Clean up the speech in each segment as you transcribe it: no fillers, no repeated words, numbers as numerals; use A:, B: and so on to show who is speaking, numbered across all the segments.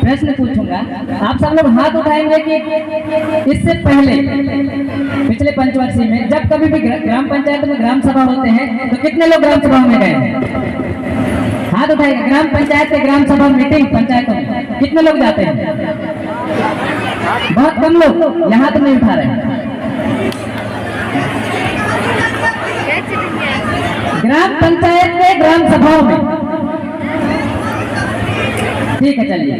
A: प्रश्न पूछूंगा, आप सब लोग हाथ उठाएंगे कि इससे पहले पिछले पंचवर्षीय में जब कभी भी ग्राम पंचायत में ग्राम सभा होते हैं तो कितने लोग ग्राम सभा में गए? हाथ उठाएंगे। ग्राम पंचायत के ग्राम सभा मीटिंग पंचायतों में कितने लोग जाते हैं? बहुत कम लोग, यहाँ तो नहीं उठा रहे। ग्राम पंचायत के ग्राम सभाओं में, ठीक है चलिए,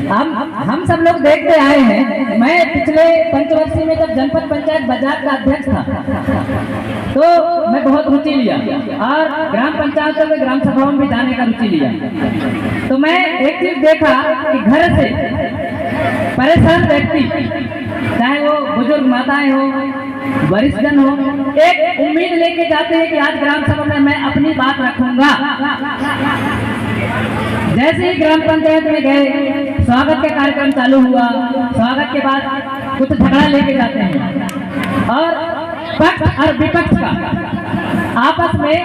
A: हम सब लोग देखते आए हैं। मैं पिछले पंचवर्षीय में जब जनपद पंचायत बाजार का अध्यक्ष था तो मैं बहुत रुचि लिया और ग्राम पंचायतों में ग्राम सभाओं में जाने का रुचि लिया। तो मैं एक चीज देखा कि घर से परेशान व्यक्ति, चाहे वो बुजुर्ग माताएं हो, वरिष्ठ जन हो, एक उम्मीद लेके जाते हैं कि आज ग्राम सभा में मैं अपनी बात रखूंगा। जैसे ही ग्राम पंचायत में गए, स्वागत का कार्यक्रम चालू हुआ, स्वागत के बाद कुछ झगड़ा लेके जाते हैं और पक्ष और विपक्ष का आपस में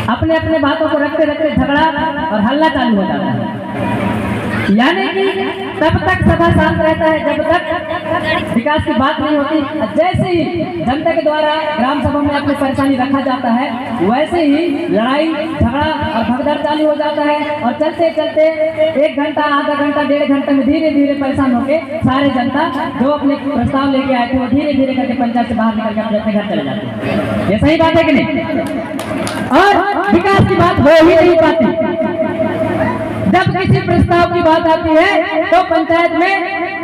A: अपने अपने बातों को रखते रखते झगड़ा और हल्ला चालू हो जाता है। यानी कि तब तक सभा शांत रहता है जब तक विकास की बात नहीं होती। जैसे ही जनता के द्वारा ग्राम सभा में अपनी परेशानी रखा जाता है, वैसे ही लड़ाई झगड़ा और भगदड़ चालू हो जाता है और चलते चलते 1 घंटा, आधा घंटा, 1.5 घंटे में धीरे धीरे परेशान होके सारे जनता जो अपने प्रस्ताव लेके आए थे वो धीरे धीरे करके पंचायत से बाहर निकल के अपने घर चले जाते हैं। ये सही बात है कि नहीं? और विकास की बात हो ही नहीं पाती। जब किसी प्रस्ताव की बात आती है तो पंचायत में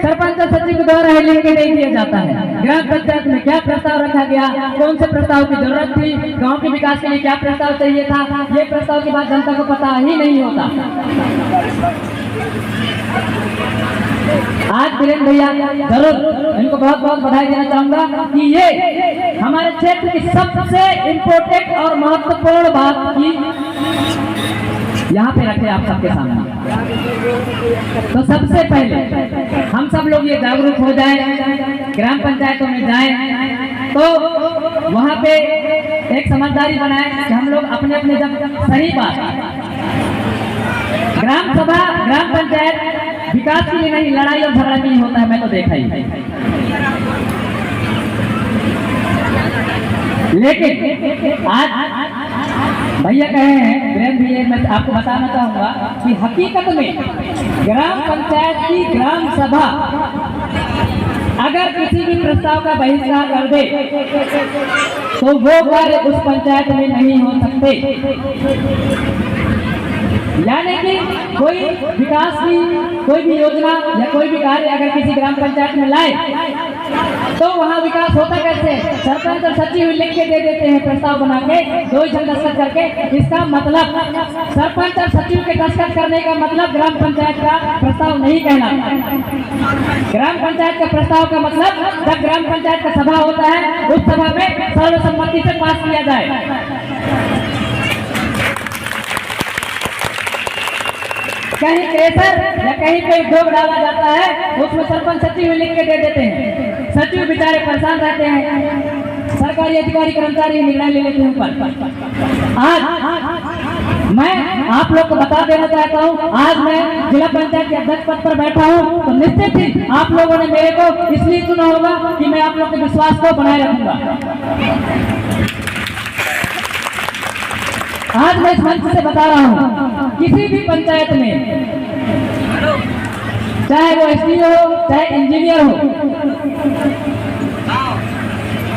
A: सरपंच और सचिव के द्वारा लिख के नहीं दिया जाता है ग्राम पंचायत में क्या प्रस्ताव रखा गया, कौन से प्रस्ताव की जरूरत थी, गांव के विकास के लिए क्या प्रस्ताव चाहिए था। ये प्रस्ताव की बात जनता को पता ही नहीं होता। आज किरण भैया जरूर इनको बहुत बहुत बधाई देना चाहूंगा कि ये हमारे क्षेत्र की सबसे इम्पोर्टेंट और महत्वपूर्ण बात की यहाँ पे रखे आप सबके सामने। तो सबसे पहले हम सब लोग ये जागरूक हो जाएं, ग्राम पंचायतों में जाएं तो वहाँ पे एक समझदारी बनाएं कि हम लोग अपने अपने जब सही बात, ग्राम सभा ग्राम पंचायत विकास के लिए नहीं, लड़ाई और झगड़ा के लिए होता है। मैं तो देखा ही। लेकिन आज भैया कहे हैं, प्रेम भैया, मैं आपको बताना चाहूंगा कि हकीकत में ग्राम पंचायत की ग्राम सभा अगर किसी भी प्रस्ताव का बहिष्कार कर दे तो वो कार्य उस पंचायत में नहीं हो सकते। यानी कि कोई विकास की कोई भी योजना या कोई भी कार्य अगर किसी ग्राम पंचायत में लाए तो वहाँ विकास होता कैसे? सरपंच और सचिव लिख के दे देते हैं प्रस्ताव बना के, 2 दस्तखत करके। इसका मतलब सरपंच और सचिव के दस्तखत करने का मतलब ग्राम पंचायत का प्रस्ताव नहीं कहलाता। ग्राम पंचायत का प्रस्ताव का मतलब जब ग्राम पंचायत का सभा होता है उस सभा में सर्वसम्मति से पास किया जाए। कहीं क्रेशर या कहीं कोई उद्योग डाला जाता है उसमें सरपंच सचिव लिख के दे देते हैं। सचिव बेचारे परेशान रहते हैं, सरकारी अधिकारी कर्मचारी निर्णय ले लेते हैं ऊपर। आज मैं आप लोग को बता देना चाहता हूँ, आज मैं जिला पंचायत के अध्यक्ष पद पर बैठा हूँ तो निश्चित ही आप लोगों ने मेरे को इसलिए चुना होगा कि मैं आप लोग के विश्वास को बनाए रखूंगा। आज मैं इस मंच से बता रहा हूँ, किसी भी पंचायत में चाहे वो एसडीओ हो चाहे इंजीनियर हो,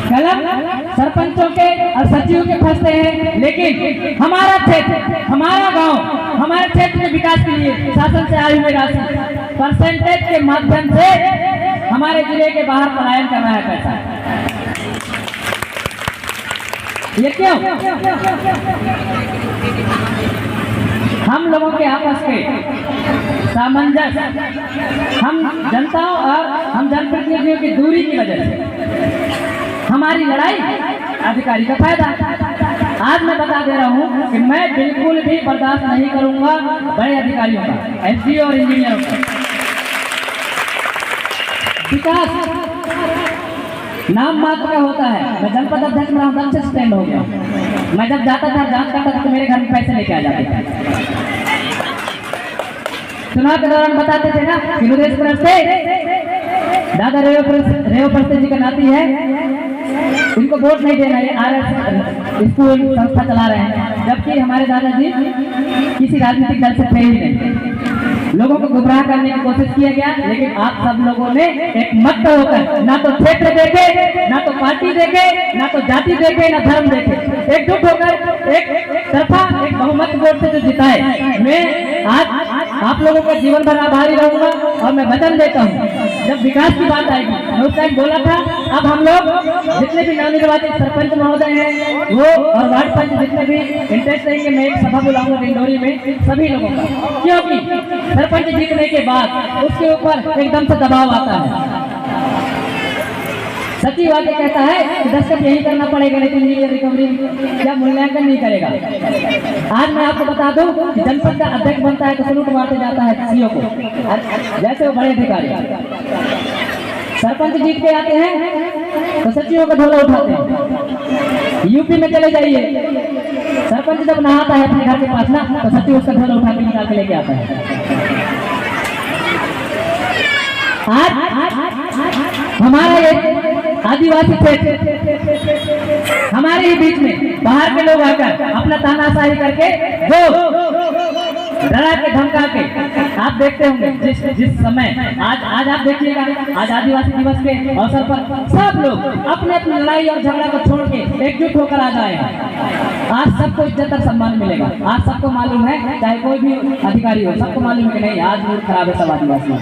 A: कलम सरपंचों के और सचिवों के फंसते हैं। लेकिन हमारा क्षेत्र, हमारा गांव, हमारे क्षेत्र के विकास के लिए शासन से आई हुई राशि परसेंटेज के माध्यम से हमारे जिले के बाहर पलायन कर रहा है पैसा। ये क्यों? हम लोगों के आपस के सामंजस्य, हम जनताओं और हम जनप्रतिनिधियों की दूरी की वजह से हमारी लड़ाई, अधिकारी का फायदा। आज मैं बता दे रहा हूँ कि मैं बिल्कुल भी बर्दाश्त नहीं करूंगा बड़े अधिकारियों का, एसडीओ और इंजीनियरों का। विकास नाम मात्र का होता है। मैं जनपद अध्यक्ष में तब से स्टैंड हो गया। मैं जब जाता था जांच करता था तो मेरे घर में पैसे लेके आ जाते थे। चुनाव के दौरान बताते थे ना कि रुद्रेश्वर से दादा रेवप्रस्थ जी का नाती है, इनको वोट नहीं देना, ये RS स्कूल संस्था चला रहे हैं, जबकि हमारे दादाजी किसी राजनीतिक दल से थे ही नहीं। लोगों को गुमराह करने की कोशिश किया गया, लेकिन आप सब लोगों ने एक मत होकर ना तो क्षेत्र देखे, ना तो पार्टी देखे, ना तो जाति देखे, ना धर्म देखे, एकजुट होकर एक तरफा एक बहुमत वोट से जो जिताए। मैं आज आप लोगों का जीवन भर आभारी रहूंगा और मैं वचन देता हूँ जब विकास की बात आएगी, मैं उस टाइम बोला था, अब हम लोग जितने भी नवनिर्वाचित सरपंच महोदय हैं वो और वार्ड पंच जितने भी इंटरेस्ट रहेंगे, मैं एक सभा बुलाऊंगा डिंडोरी में सभी लोगों का, क्योंकि सरपंच जीतने के बाद उसके ऊपर एकदम से दबाव आता है। सचिव आके कहता है कि दस्तखत यही करना पड़ेगा, लेकिन ये रिकवरी या मूल्यांकन नहीं करेगा। आज मैं आपको बता दूं कि जनपद का अध्यक्ष बनता है तो सलूट मारते जाता है सीओ को, जैसे वो बड़े अधिकारी। सरपंच जीत के आते हैं तो सचिवों का ढोला उठाते हैं। यूपी में चले जाइए, सरपंच जब नहाता है अपने घर के पास ना, तो सचिव उसका ढोला उठा के निकाल के लेके आता है। आज हमारा ये आदिवासी क्षेत्र हमारे ही बीच में बाहर के लोग आकर अपना तानाशाही करके वो डरा के धमका के, आप देखते होंगे जिस समय आज आप देखिएगा, आज आदिवासी दिवस के अवसर पर सब लोग अपने अपनी लड़ाई और झगड़ा को छोड़ के एकजुट होकर आ जाए। आज सबको इज्जत और सम्मान मिलेगा। आज सबको मालूम है, चाहे कोई भी अधिकारी हो, सबको मालूम है कि नहीं आज मूड खराब है सब आदिवासी।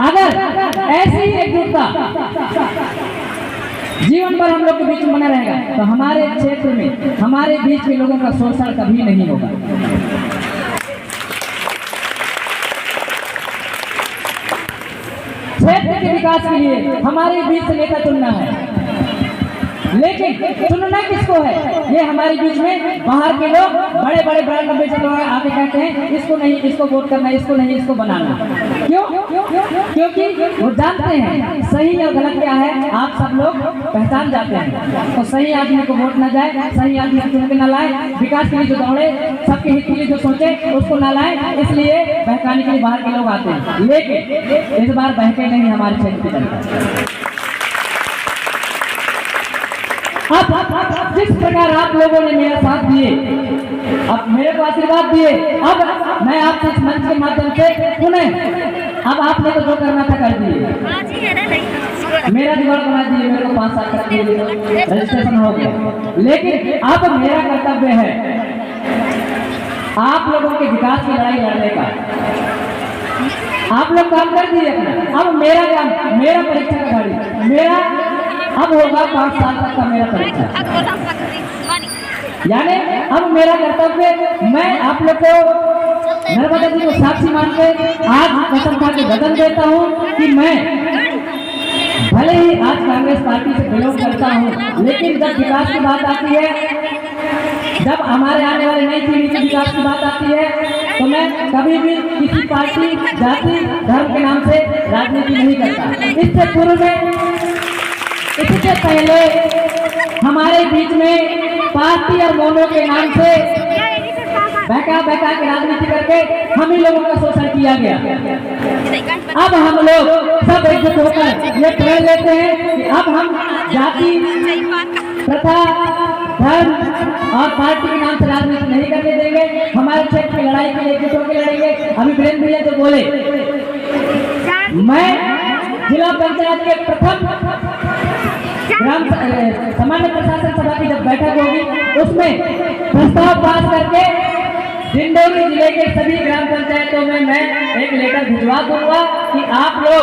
A: अगर ऐसी ही एकजुटता जीवन भर हम लोग के बीच में बना रहेगा तो हमारे क्षेत्र में हमारे बीच के लोगों का शोषण कभी नहीं होगा। क्षेत्र के विकास के लिए हमारे बीच से नेता चुनना है, लेकिन चुनना किसको है? ये हमारे बीच में बाहर के लोग बड़े बड़े ब्रांड एम्बेसडर आके कहते हैं इसको नहीं, इसको वोट करना, इसको नहीं, इसको बनाना। क्यों? क्योंकि वो जानते हैं सही और गलत क्या है, आप सब लोग पहचान जाते हैं। तो सही आदमी को वोट ना जाए, सही आदमी को चुन के ना लाए, विकास के लिए जो दौड़े, सबके हित के लिए जो सोचे उसको ना लाए, इसलिए बहकाने के लिए बाहर के लोग आते हैं। लेकिन इस बार बहके नहीं हमारे क्षेत्र की जनता। अब जिस प्रकार आप लोगों ने मेरा साथ दिए, अब मेरे को आशीर्वाद दिए, अब मैं आपसे इस मंच के माध्यम से पुनः अब आपने तो जो करना था कर दिए, मेरा जुगाड़ बना दिए, मेरे को 5 साल तक रजिस्ट्रेशन हो गया। लेकिन अब मेरा कर्तव्य है आप लोगों के विकास की लड़ाई लड़ने का। आप लोग काम कर दिए अपना, अब मेरा काम, मेरा परीक्षा का गाड़ी मेरा अब होगा 5 साल तक का मेरा परीक्षा, यानी अब मेरा कर्तव्य, मैं आप लोग को नर्मदा जी को साक्षी मान के आज कसम खा के वचन देता हूँ कि मैं भले ही आज कांग्रेस पार्टी से बिलोंग करता हूँ, लेकिन जब विकास की बात आती है, जब हमारे आने वाली नई पीढ़ी के विकास की बात आती है, तो मैं कभी भी किसी पार्टी, जाति, धर्म के नाम से राजनीति नहीं करता। इससे पूर्व में, इससे पहले हमारे बीच में पार्टी और मोनो के नाम से बहका के राजनीति करके हम ही लोगों का शोषण किया गया। अब हम लोग सब एकजुट होकर ये प्रण लेते हैं कि अब हम जाति, प्रथा, धर्म और पार्टी के नाम से राजनीति नहीं करने देंगे। हमारे क्षेत्र की लड़ाई के लिए एकजुट होकर लड़ेंगे। अभी वीरेंद्र भैया जो बोले, मैं जिला पंचायत के प्रथम ग्राम सामान्य प्रशासन सभा की जब बैठक होगी, उसमें प्रस्ताव पास करके डिंडोरी जिले के सभी ग्राम पंचायतों में मैं एक लेटर भिजवा दूंगा कि आप लोग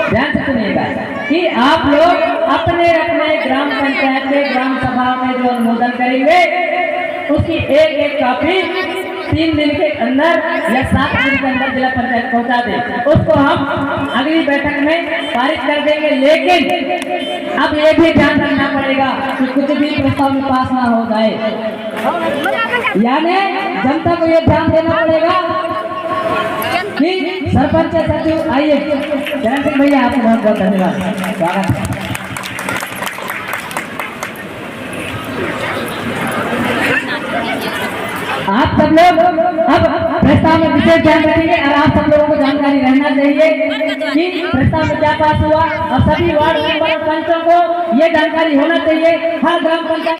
A: ध्यान से सुनिएगा कि आप लोग अपने अपने ग्राम पंचायत के ग्राम सभा में जो अनुमोदन करेंगे उसकी एक कॉपी 3 दिन के अंदर या 7 दिन के अंदर जिला पंचायत पहुंचा दें। उसको हम अगली बैठक में पारित कर देंगे। लेकिन अब ये भी ध्यान रखना पड़ेगा कि कुछ भी प्रस्ताव में पास ना हो जाए, यानी जनता को ये ध्यान देना पड़ेगा कि सरपंच सचिव आइए। चरण सिंह भैया आपको बहुत बहुत धन्यवाद, स्वागत है। आप सब लोग अब प्रस्ताव में विशेष ध्यान रखेंगे और आप सब लोगों को जानकारी रहना चाहिए कि प्रस्ताव में क्या पास हुआ और सभी वार्ड मेंबर पंचों को ये जानकारी होना चाहिए। हर ग्राम पंचायत